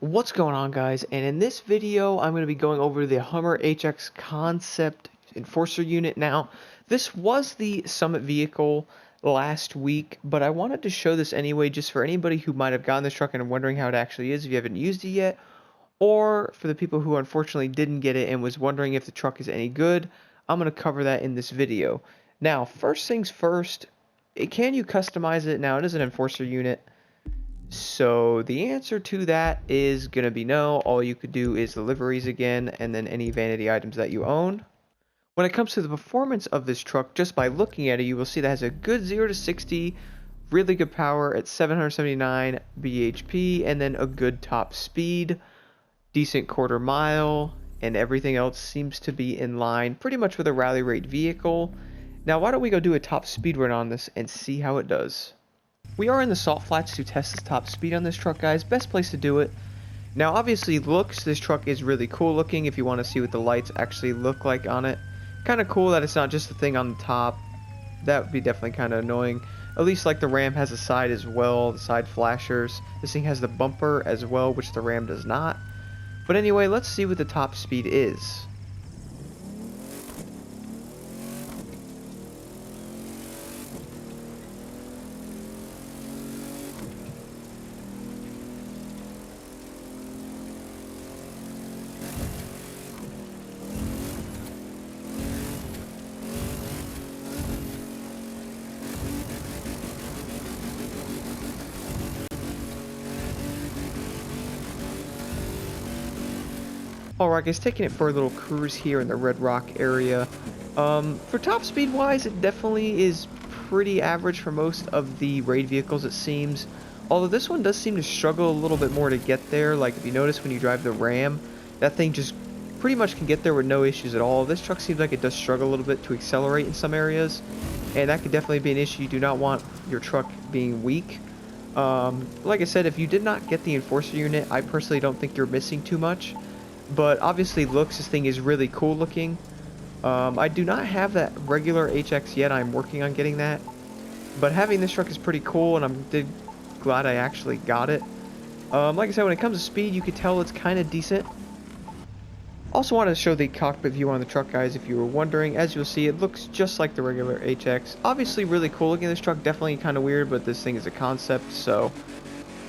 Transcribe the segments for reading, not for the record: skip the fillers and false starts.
What's going on, guys? And in this video I'm going to be going over the Hummer HX concept enforcer unit. Now this was the summit vehicle last week, but I wanted to show this anyway just for anybody who might have gotten this truck and are wondering how it actually is if you haven't used it yet, or for the people who unfortunately didn't get it and was wondering if the truck is any good. I'm going to cover that in this video. Now first things first, can you customize it? Now it is an enforcer unit, so the answer to that is going to be no. All you could do is the liveries again and then any vanity items that you own. When it comes to the performance of this truck, just by looking at it, you will see that it has a good 0 to 60, really good power at 779 bhp, and then a good top speed, decent quarter mile, and everything else seems to be in line pretty much with a rally rate vehicle. Now why don't we go do a top speed run on this and see how it does. We are in the salt flats to test the top speed on this truck, guys. Best place to do it. Now obviously looks, this truck is really cool looking if you want to see what the lights actually look like on it. Kind of cool that it's not just the thing on the top. That would be definitely kind of annoying. At least like the Ram has a side as well, the side flashers. This thing has the bumper as well, which the Ram does not. But anyway, let's see what the top speed is. Alright guys, taking it for a little cruise here in the Red Rock area. For top speed wise, it definitely is pretty average for most of the raid vehicles, it seems. Although this one does seem to struggle a little bit more to get there. Like if you notice when you drive the Ram, that thing just pretty much can get there with no issues at all. This truck seems like it does struggle a little bit to accelerate in some areas, and that could definitely be an issue. You do not want your truck being weak. Like I said, if you did not get the enforcer unit, I personally don't think you're missing too much. But obviously looks, this thing is really cool looking. I do not have that regular HX yet. I'm working on getting that. But having this truck is pretty cool, and I'm glad I actually got it. Like I said, when it comes to speed, you could tell it's kind of decent. Also wanted to show the cockpit view on the truck, guys, if you were wondering. As you'll see, it looks just like the regular HX. Obviously really cool looking. This truck definitely kind of weird, but this thing is a concept, so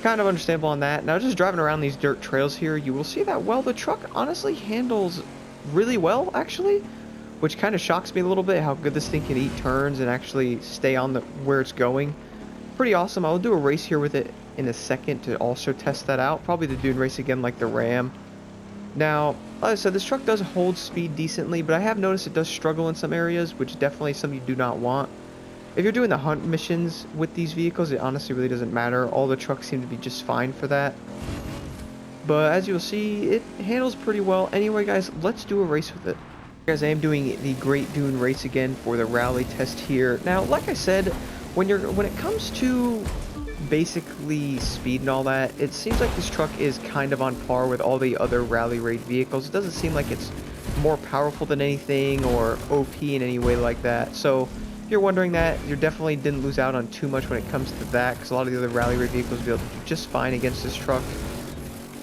kind of understandable on that. Now just driving around these dirt trails here, you will see that, well, the truck honestly handles really well actually, which kind of shocks me a little bit how good this thing can eat turns and actually stay on the where it's going. Pretty awesome. I'll do a race here with it in a second to also test that out, probably the dune race again like the Ram. Now like I said, this truck does hold speed decently, but I have noticed it does struggle in some areas, which definitely is something you do not want. If you're doing the hunt missions with these vehicles, it honestly really doesn't matter. All the trucks seem to be just fine for that. But as you'll see, it handles pretty well. Anyway, guys, let's do a race with it. Guys, I am doing the Great Dune race again for the rally test here. Now, like I said, when it comes to basically speed and all that, it seems like this truck is kind of on par with all the other rally raid vehicles. It doesn't seem like it's more powerful than anything or OP in any way like that. So if you're wondering that, you definitely didn't lose out on too much when it comes to that, because a lot of the other rally raid vehicles will be able to do just fine against this truck.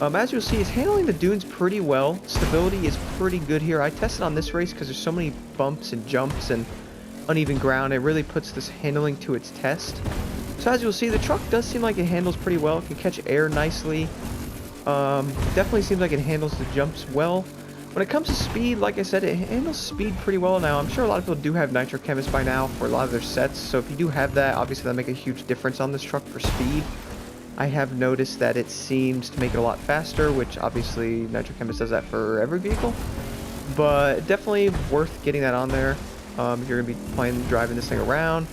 As you'll see, it's handling the dunes pretty well. Stability is pretty good here. I tested on this race because there's so many bumps and jumps and uneven ground. It really puts this handling to its test. So as you'll see, the truck does seem like it handles pretty well. It can catch air nicely. Definitely seems like it handles the jumps well. When it comes to speed, like I said, it handles speed pretty well now. I'm sure a lot of people do have Nitro Chemist by now for a lot of their sets, so if you do have that, obviously that'll make a huge difference on this truck for speed. I have noticed that it seems to make it a lot faster, which obviously Nitro Chemist does that for every vehicle. But definitely worth getting that on there if you're going to be driving this thing around.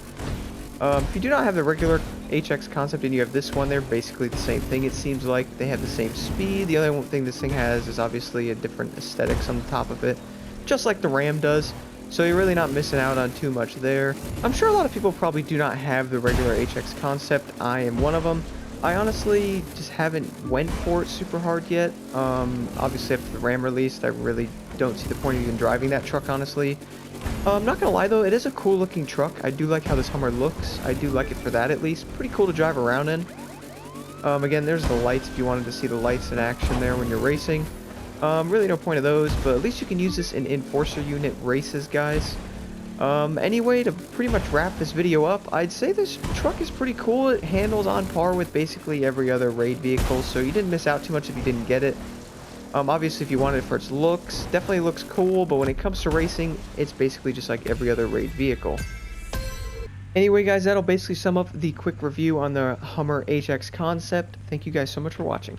If you do not have the regular HX concept and you have this one, they're basically the same thing. It seems like they have the same speed. The other thing this thing has is obviously a different aesthetics on the top of it, just like the Ram does. So you're really not missing out on too much there. I'm sure a lot of people probably do not have the regular HX concept. I am one of them. I honestly just haven't went for it super hard yet. Obviously after the Ram released, I really don't see the point of even driving that truck, honestly. I'm not gonna lie though, it is a cool looking truck. I do like how this Hummer looks. I do like it for that at least. Pretty cool to drive around in. Again, there's the lights if you wanted to see the lights in action there when you're racing. Really no point of those, but at least you can use this in Enforcer unit races, guys. Anyway, to pretty much wrap this video up, I'd say this truck is pretty cool. It handles on par with basically every other raid vehicle, so you didn't miss out too much if you didn't get it. Obviously, if you wanted it for its looks, definitely looks cool, but when it comes to racing, it's basically just like every other raid vehicle. Anyway, guys, that'll basically sum up the quick review on the Hummer HX concept. Thank you guys so much for watching.